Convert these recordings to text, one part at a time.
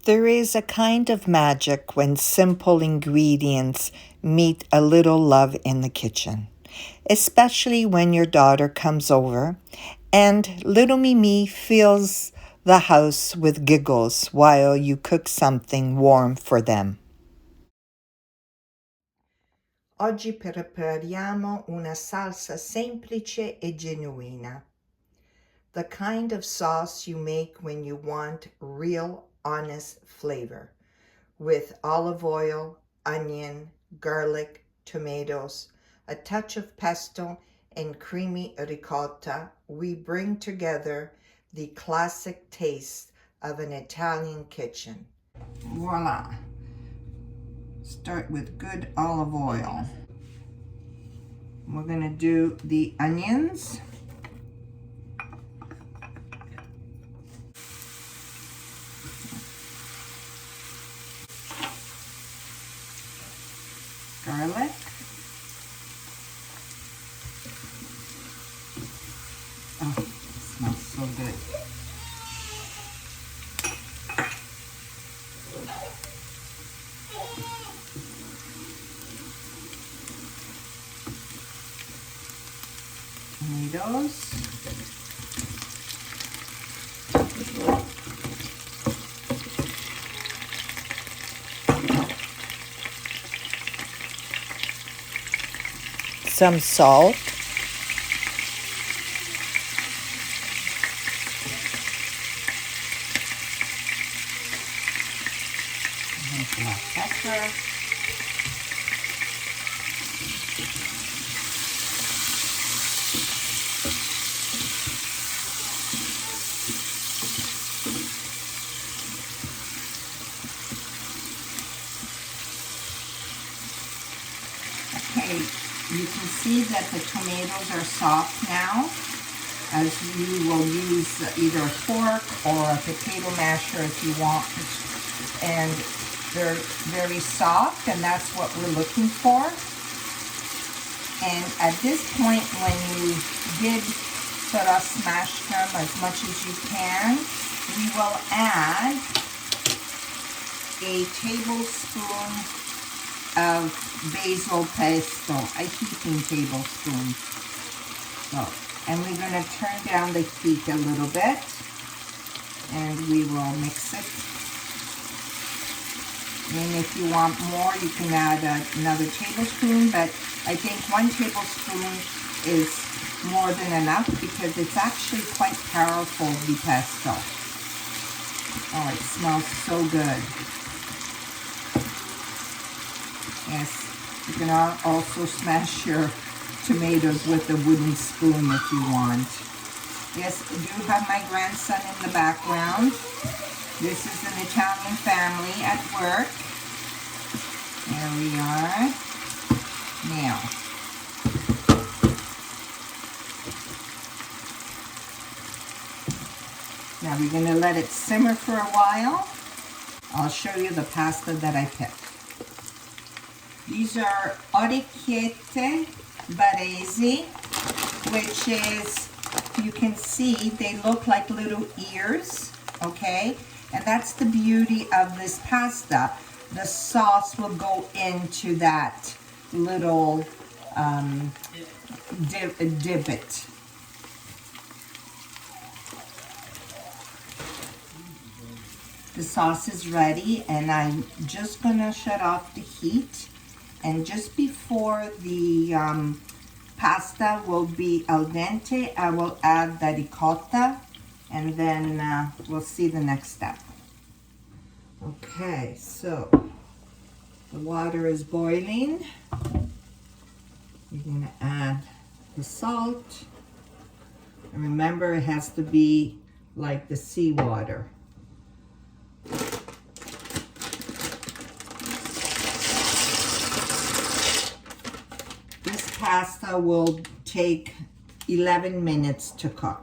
There is a kind of magic when simple ingredients meet a little love in the kitchen, especially when your daughter comes over and little Mimi fills the house with giggles while you cook something warm for them. Oggi prepariamo una salsa semplice e genuina. The kind of sauce you make when you want real, honest flavor, with olive oil, onion, garlic, tomatoes, a touch of pesto, and creamy ricotta. We bring together the classic taste of an Italian kitchen. Voila! Start with good olive oil. We're going to do the onions. Garlic. Oh, it smells so good. Tomatoes. Some salt. Black pepper. Okay, you can see that the tomatoes are soft now, as you will use either a fork or a potato masher if you want. And they're very soft, and that's what we're looking for. And at this point, when you did sort of smash them as much as you can, we will add a tablespoon of basil pesto, a heaping tablespoon. So, and we're going to turn down the heat a little bit, and we will mix it. And if you want more, you can add another tablespoon, but I think 1 tablespoon is more than enough because it's actually quite powerful, the pesto. Oh, it smells so good. Yes, you can also smash your tomatoes with a wooden spoon if you want. Yes, I do have my grandson in the background. This is an Italian family at work. There we are. Now, we're going to let it simmer for a while. I'll show you the pasta that I picked. These are orecchiette Baresi, which is, you can see, they look like little ears, okay? And that's the beauty of this pasta. The sauce will go into that little divot. The sauce is ready, and I'm just gonna shut off the heat. And just before the pasta will be al dente, I will add the ricotta, and then we'll see the next step. Okay, so the water is boiling. You're gonna add the salt. And remember, it has to be like the seawater. This pasta will take 11 minutes to cook.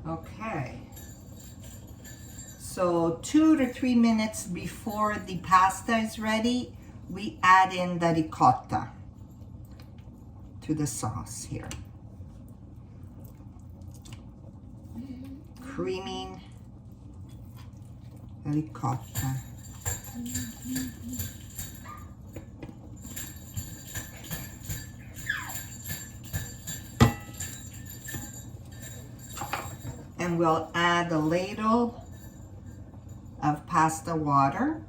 Okay, so 2 to 3 minutes before the pasta is ready, we add in the ricotta to the sauce here. Creaming ricotta. And we'll add a ladle of pasta water.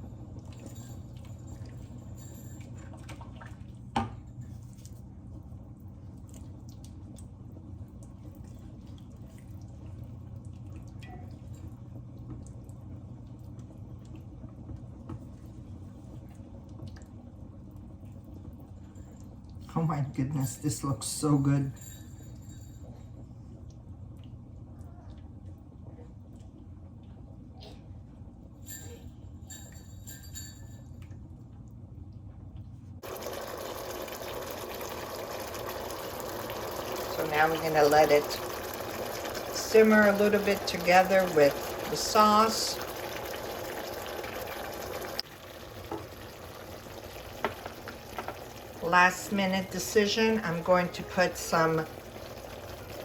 Oh my goodness, this looks so good. So now we're going to let it simmer a little bit together with the sauce. Last minute decision, I'm going to put some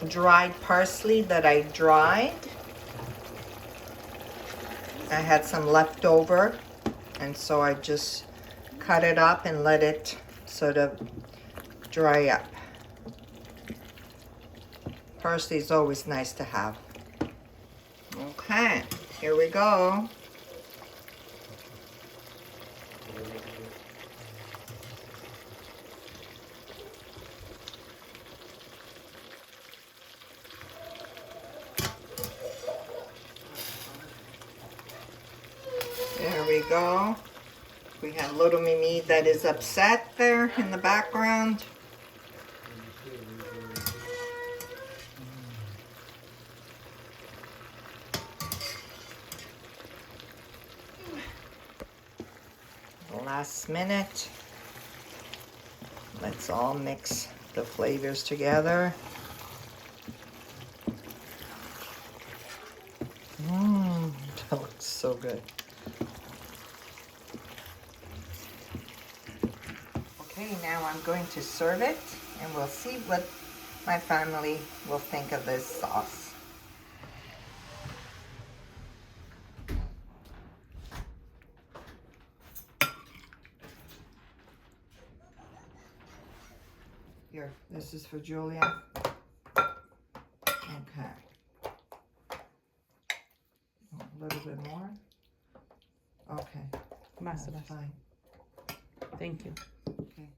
dried parsley that I dried. I had some left over, and so I just cut it up and let it sort of dry up. Parsley is always nice to have. Okay, here we go. There we go. We have little Mimi that is upset there in the background. Last minute. Let's all mix the flavors together. That looks so good. Okay, now I'm going to serve it, and we'll see what my family will think of this sauce. Here, this is for Julia. Okay. A little bit more. Okay. That's fine. Thank you. Okay.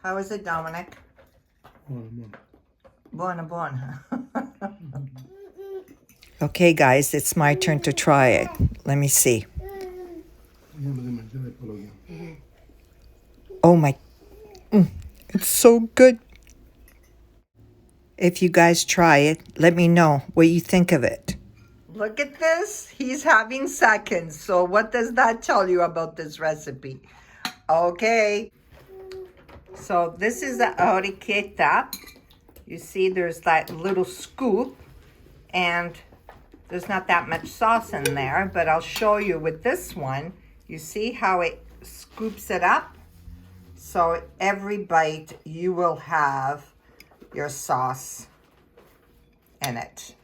How is it, Dominic? Buona, buona. Okay, guys, it's my turn to try it. Let me see. Oh my, it's so good. If you guys try it, let me know what you think of it. Look at this. He's having seconds. So what does that tell you about this recipe? Okay. So this is the orecchiette. You see there's that little scoop, and there's not that much sauce in there, but I'll show you with this one. You see how it scoops it up? So every bite you will have your sauce in it.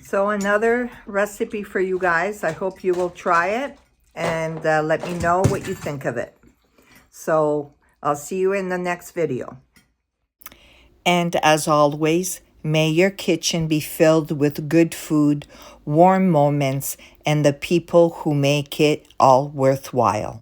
So another recipe for you guys. I hope you will try it and let me know what you think of it. So I'll see you in the next video. And as always, may your kitchen be filled with good food, warm moments, and the people who make it all worthwhile.